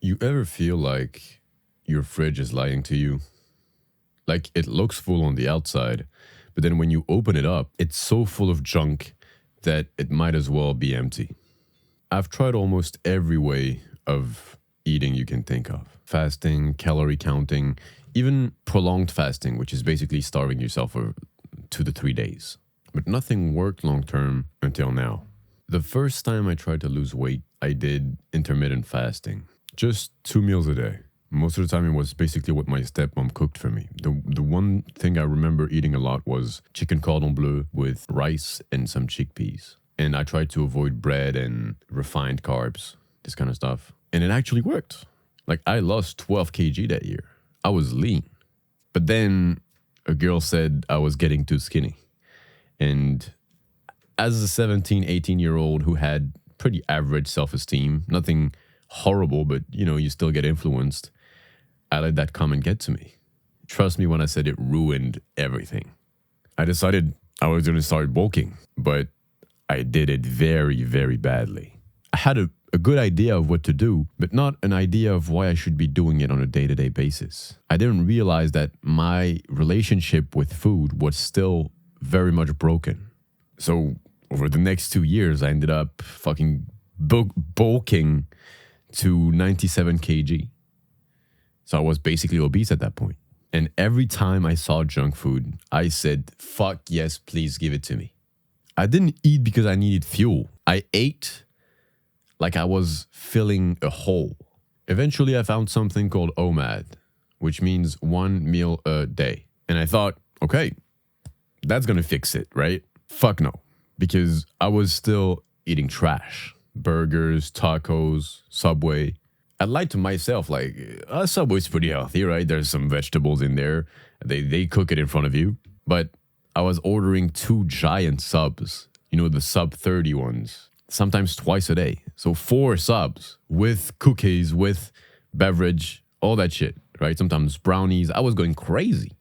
You ever feel like your fridge is lying to you? Like it looks full on the outside, but then when you open it up, it's so full of junk that it might as well be empty. I've tried almost every way of eating you can think of: fasting, calorie counting, even prolonged fasting, which is basically starving yourself for 2 to 3 days. But nothing worked long term until now. The first time I tried to lose weight, I did intermittent fasting. Just 2 meals a day. Most of the time it was basically what my stepmom cooked for me. The one thing I remember eating a lot was chicken cordon bleu with rice and some chickpeas. And I tried to avoid bread and refined carbs, this kind of stuff. And it actually worked. Like I lost 12 kg that year. I was lean. But then a girl said I was getting too skinny. And as a 17, 18-year-old who had pretty average self-esteem, nothing horrible, but you still get influenced, I let that comment get to me. Trust me when I said it ruined everything. I decided I was going to start bulking, but I did it very, very badly. I had a good idea of what to do, but not an idea of why I should be doing it on a day-to-day basis. I didn't realize that my relationship with food was still very much broken. So over the next 2 years, I ended up fucking bulking to 97 kg. So I was basically obese at that point. And every time I saw junk food, I said, fuck yes, please give it to me. I didn't eat because I needed fuel. I ate like I was filling a hole. Eventually, I found something called OMAD, which means 1 meal a day. And I thought, okay, that's gonna fix it, right? Fuck no. Because I was still eating trash. Burgers, tacos, Subway. I lied to myself, like, Subway's pretty healthy, right? There's some vegetables in there. They cook it in front of you. But I was ordering 2 giant subs, the sub 30 ones, sometimes twice a day. So 4 subs with cookies, with beverage, all that shit, right? Sometimes brownies. I was going crazy.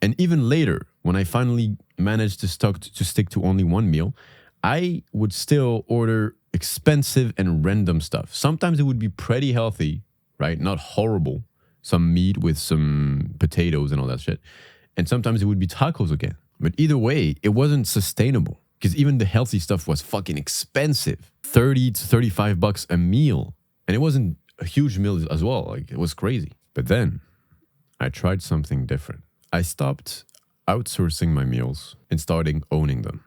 And even later, when I finally managed to stick to only 1 meal, I would still order expensive and random stuff. Sometimes it would be pretty healthy, right? Not horrible. Some meat with some potatoes and all that shit. And sometimes it would be tacos again. But either way, it wasn't sustainable because even the healthy stuff was fucking expensive. 30 to 35 bucks a meal. And it wasn't a huge meal as well. Like it was crazy. But then I tried something different. I stopped outsourcing my meals and starting owning them.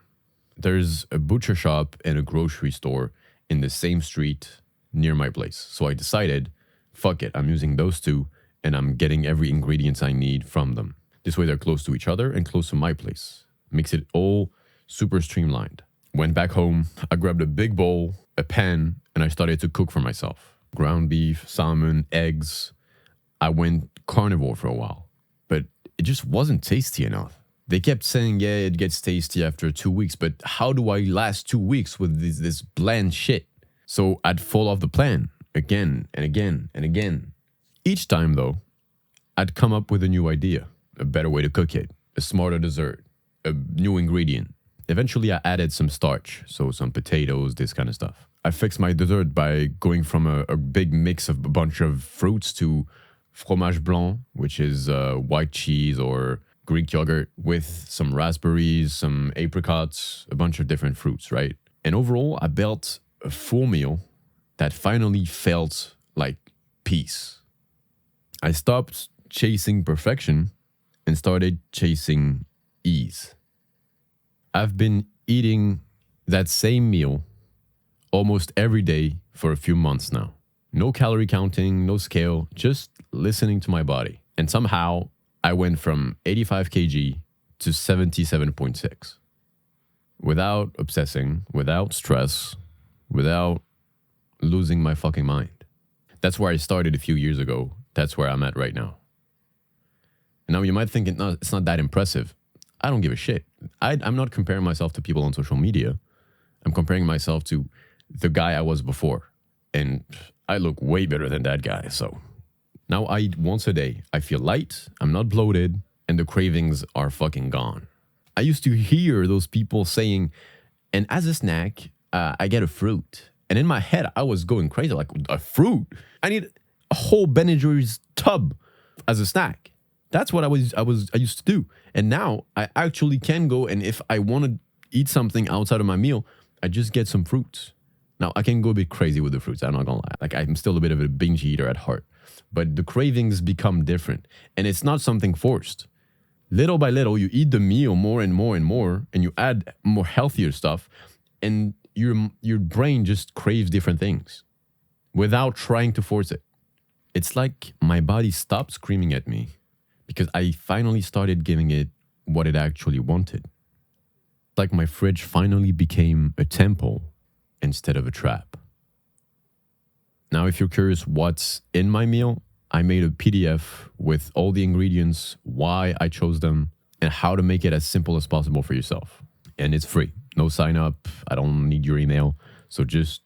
There's a butcher shop and a grocery store in the same street near my place. So I decided, fuck it, I'm using those two and I'm getting every ingredient I need from them. This way they're close to each other and close to my place. Makes it all super streamlined. Went back home, I grabbed a big bowl, a pan, and I started to cook for myself. Ground beef, salmon, eggs. I went carnivore for a while, but it just wasn't tasty enough. They kept saying, yeah, it gets tasty after 2 weeks, but how do I last 2 weeks with this bland shit? So I'd fall off the plan again and again and again. Each time, though, I'd come up with a new idea, a better way to cook it, a smarter dessert, a new ingredient. Eventually, I added some starch, so some potatoes, this kind of stuff. I fixed my dessert by going from a big mix of a bunch of fruits to fromage blanc, which is white cheese or Greek yogurt with some raspberries, some apricots, a bunch of different fruits, right? And overall, I built a full meal that finally felt like peace. I stopped chasing perfection and started chasing ease. I've been eating that same meal almost every day for a few months now. No calorie counting, no scale, just listening to my body. And somehow I went from 85 kg to 77.6 without obsessing, without stress, without losing my fucking mind. That's where I started a few years ago. That's where I'm at right now. Now you might think it's not that impressive. I don't give a shit. I'm not comparing myself to people on social media. I'm comparing myself to the guy I was before. And I look way better than that guy, so... Now I eat once a day. I feel light, I'm not bloated, and the cravings are fucking gone. I used to hear those people saying, and as a snack, I get a fruit. And in my head, I was going crazy, like, a fruit? I need a whole Ben and Jerry's tub as a snack. That's what I used to do. And now I actually can go, and if I want to eat something outside of my meal, I just get some fruits. Now I can go a bit crazy with the fruits. I'm not gonna lie. Like, I'm still a bit of a binge eater at heart, but the cravings become different, and it's not something forced. Little by little, you eat the meal more and more and more, and you add more healthier stuff, and your brain just craves different things without trying to force it. It's like my body stopped screaming at me because I finally started giving it what it actually wanted. Like my fridge finally became a temple instead of a trap. Now, if you're curious what's in my meal, I made a PDF with all the ingredients, why I chose them, and how to make it as simple as possible for yourself. And it's free. No sign up. I don't need your email. So just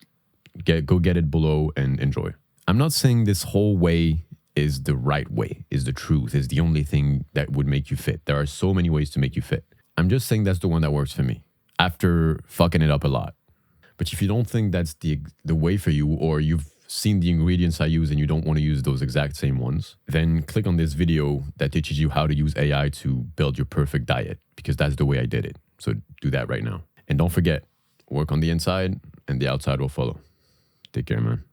go get it below and enjoy. I'm not saying this whole way is the right way, is the truth, is the only thing that would make you fit. There are so many ways to make you fit. I'm just saying that's the one that works for me after fucking it up a lot. But if you don't think that's the way for you, or you've seen the ingredients I use and you don't want to use those exact same ones, then click on this video that teaches you how to use AI to build your perfect diet, because that's the way I did it. So do that right now. And don't forget, work on the inside and the outside will follow. Take care, man.